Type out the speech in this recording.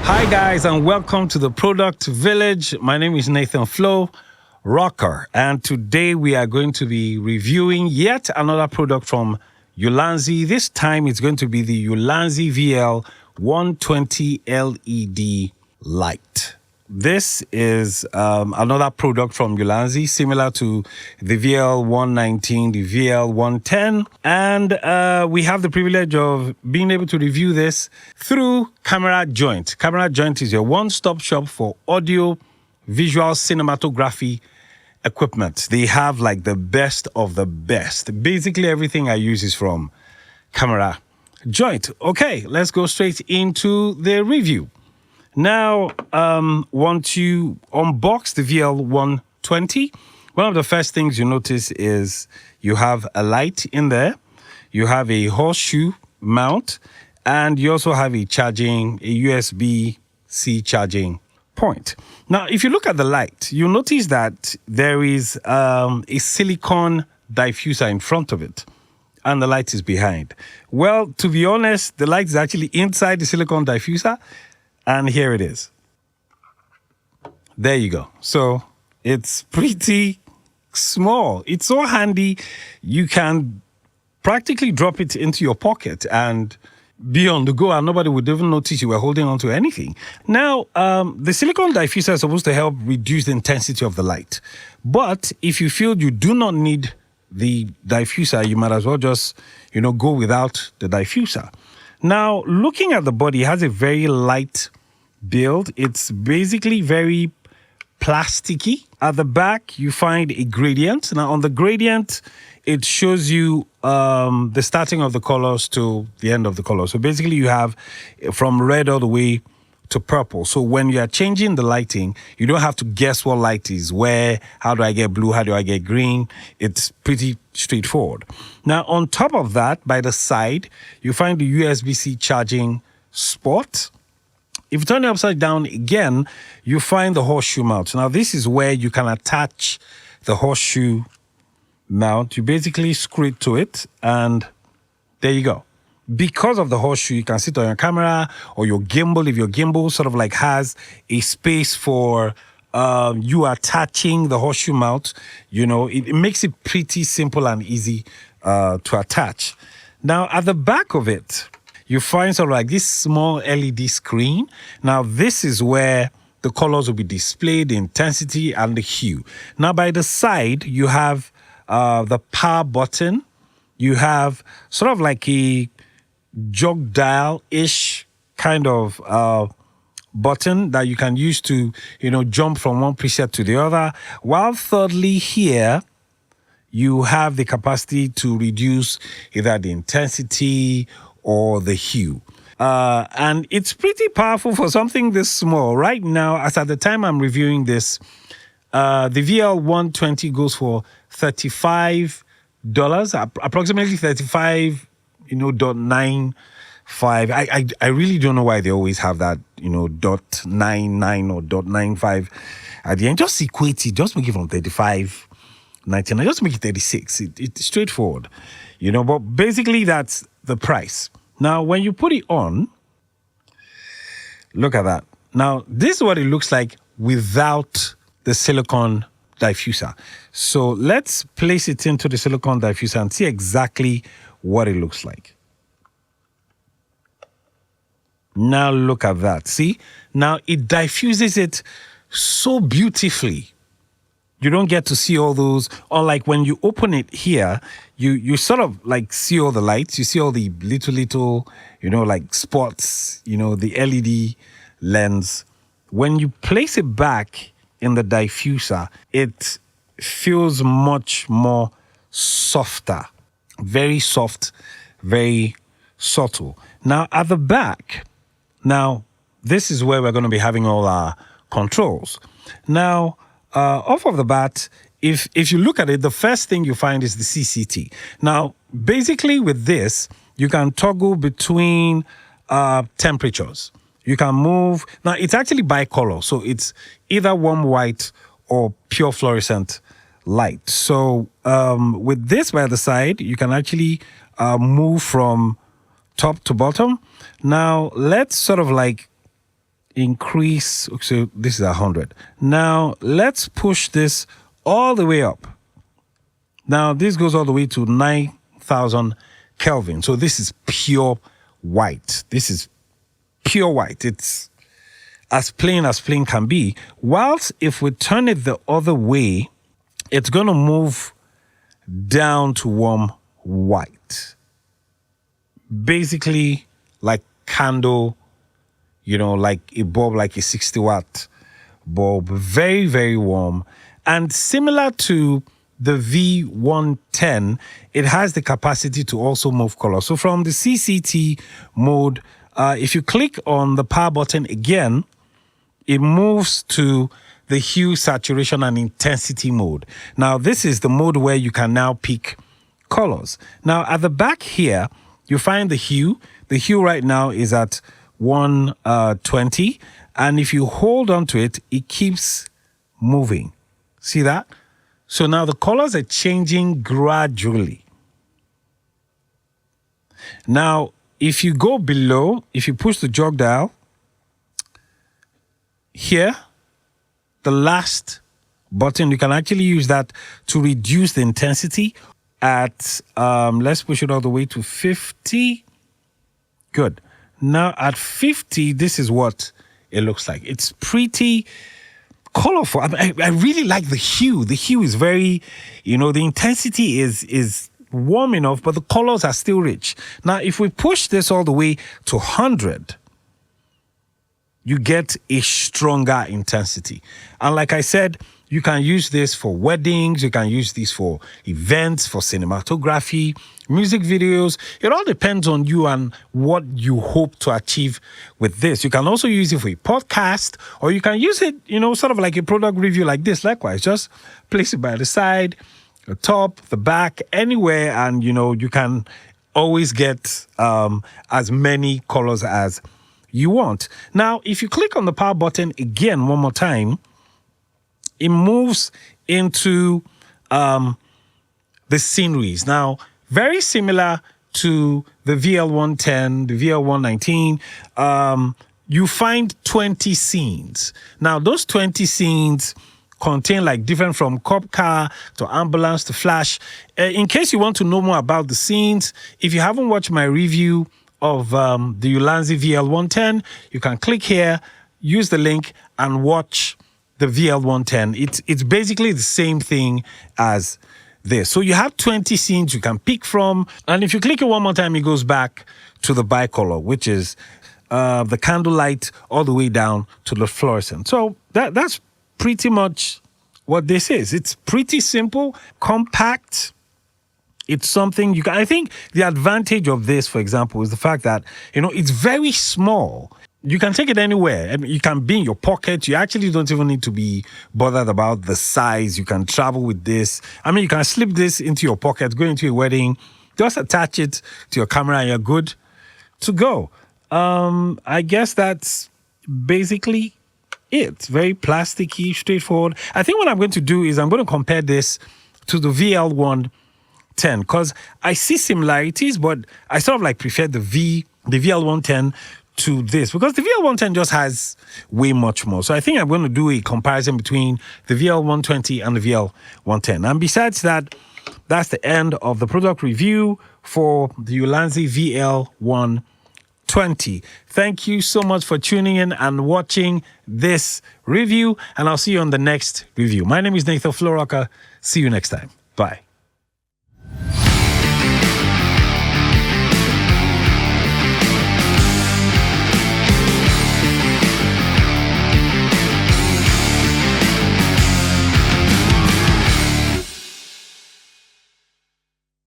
Hi guys, and welcome to the Product Village. My name is Nathan Flo Rocker, and today we are going to be reviewing yet another product from Ulanzi. This time it's going to be the Ulanzi VL120 LED light. This is another product from Ulanzi, similar to the VL119, the VL110. And we have the privilege of being able to review this through Camera Joint. Camera Joint is your one-stop shop for audio, visual cinematography equipment. They have like the best of the best. Basically, everything I use is from Camera Joint. Okay, let's go straight into the review. Now, once you unbox the VL120, one of the first things you notice is you have a light in there, you have a horseshoe mount, and you also have a USB-C charging point. Now, if you look at the light, you'll notice that there is a silicone diffuser in front of it, and the light is behind. Well, to be honest, the light is actually inside the silicone diffuser. And here it is. There you go. So it's pretty small. It's so handy. You can practically drop it into your pocket and be on the go, and nobody would even notice you were holding on to anything. Now, the silicone diffuser is supposed to help reduce the intensity of the light. But if you feel you do not need the diffuser, you might as well just, go without the diffuser. Now, looking at the body, it has a very light build. It's basically very plasticky. At the back, you find a gradient. Now, on the gradient, it shows you the starting of the colors to the end of the color. So basically, you have from red all the way to purple. So when you are changing the lighting, you don't have to guess what light is where, how do I get blue, how do I get green? It's pretty straightforward. Now, on top of that, by the side, you find the USB-C charging spot. If you turn it upside down again, you find the horseshoe mount. Now, this is where you can attach the horseshoe mount. You basically screw it to it, and there you go. Because of the horseshoe, you can sit on your camera or your gimbal. If your gimbal sort of like has a space for you attaching the horseshoe mount, it makes it pretty simple and easy to attach. Now, at the back of it, you find sort of like this small LED screen. Now, this is where the colors will be displayed, the intensity and the hue. Now, by the side, you have the power button. You have sort of like a jog dial-ish kind of button that you can use to, jump from one preset to the other. While thirdly here, you have the capacity to reduce either the intensity or the hue. And it's pretty powerful for something this small. Right now, as at the time I'm reviewing this, the VL120 goes for $35, approximately $35.95. I really don't know why they always have that, .99 or .95 at the end. Just equate it, just make it from $35.99, just make it $36. It's straightforward, but basically that's the price. Now, when you put it on, look at that. Now, this is what it looks like without the silicone diffuser. So let's place it into the silicone diffuser and see exactly what it looks like. Now look at that. See? Now it diffuses it so beautifully. You don't get to see all those, or like when you open it here, you sort of like see all the lights. You see all the little, like spots, the LED lens. When you place it back in the diffuser, it feels much more softer. Very soft, very subtle. Now, at the back, this is where we're going to be having all our controls. Now, off of the bat, if you look at it, the first thing you find is the CCT. Now, basically with this, you can toggle between temperatures. You can move. Now, it's actually bicolor, so it's either warm white or pure fluorescent light. So with this by the side, you can actually move from top to bottom. Now, let's sort of like increase. So this is 100. Now let's push this all the way up. Now this goes all the way to 9,000 Kelvin. So this is pure white. This is pure white. It's as plain can be. Whilst if we turn it the other way, it's going to move down to warm white. Basically like candle, you know, like a bulb, like a 60-watt bulb. Very, very warm. And similar to the V110, it has the capacity to also move color. So from the CCT mode, if you click on the power button again, it moves to the hue, saturation, and intensity mode. Now, this is the mode where you can now pick colors. Now, at the back here, you find the hue. The hue right now is at 120. And if you hold on to it, it keeps moving. See that? So now the colors are changing gradually. Now, if you go below, if you push the jog dial, here, the last button, you can actually use that to reduce the intensity at, let's push it all the way to 50. Good. Now at 50, this is what it looks like. It's pretty colorful. I really like the hue. The hue is very, you know, the intensity is warm enough, but the colors are still rich. Now, if we push this all the way to 100, you get a stronger intensity. And like I said, you can use this for weddings, you can use this for events, for cinematography, music videos. It all depends on you and what you hope to achieve with this. You can also use it for a podcast, or you can use it, you know, sort of like a product review like this. Likewise, just place it by the side, the top, the back, anywhere, and, you know, you can always get as many colors as you want. Now, if you click on the power button again one more time, it moves into the sceneries. Now, very similar to the VL110, the VL119, you find 20 scenes. Now, those 20 scenes contain like different from cop car to ambulance to flash. In case you want to know more about the scenes, if you haven't watched my review of the Ulanzi VL110, you can click here, use the link, and watch the VL110. It's basically the same thing as this. So you have 20 scenes you can pick from, and if you click it one more time, it goes back to the bicolor, which is the candlelight all the way down to the fluorescent. So that's pretty much what this is. It's pretty simple, compact. It's something you can, I think the advantage of this, for example, is the fact that, you know, it's very small. You can take it anywhere. I mean, you can be in your pocket. You actually don't even need to be bothered about the size. You can travel with this. I mean, you can slip this into your pocket, go into a wedding, just attach it to your camera, and you're good to go. I guess that's basically it. Very plasticky, straightforward. I think what I'm going to do is I'm going to compare this to the VL110 because I see similarities, but I sort of like prefer the VL110 to this because the VL110 just has way much more. So I think I'm going to do a comparison between the VL120 and the VL110. And besides that, that's the end of the product review for the Ulanzi VL120. Thank you so much for tuning in and watching this review, and I'll see you on the next review. My name is Nathan Floroka. See you next time. Bye.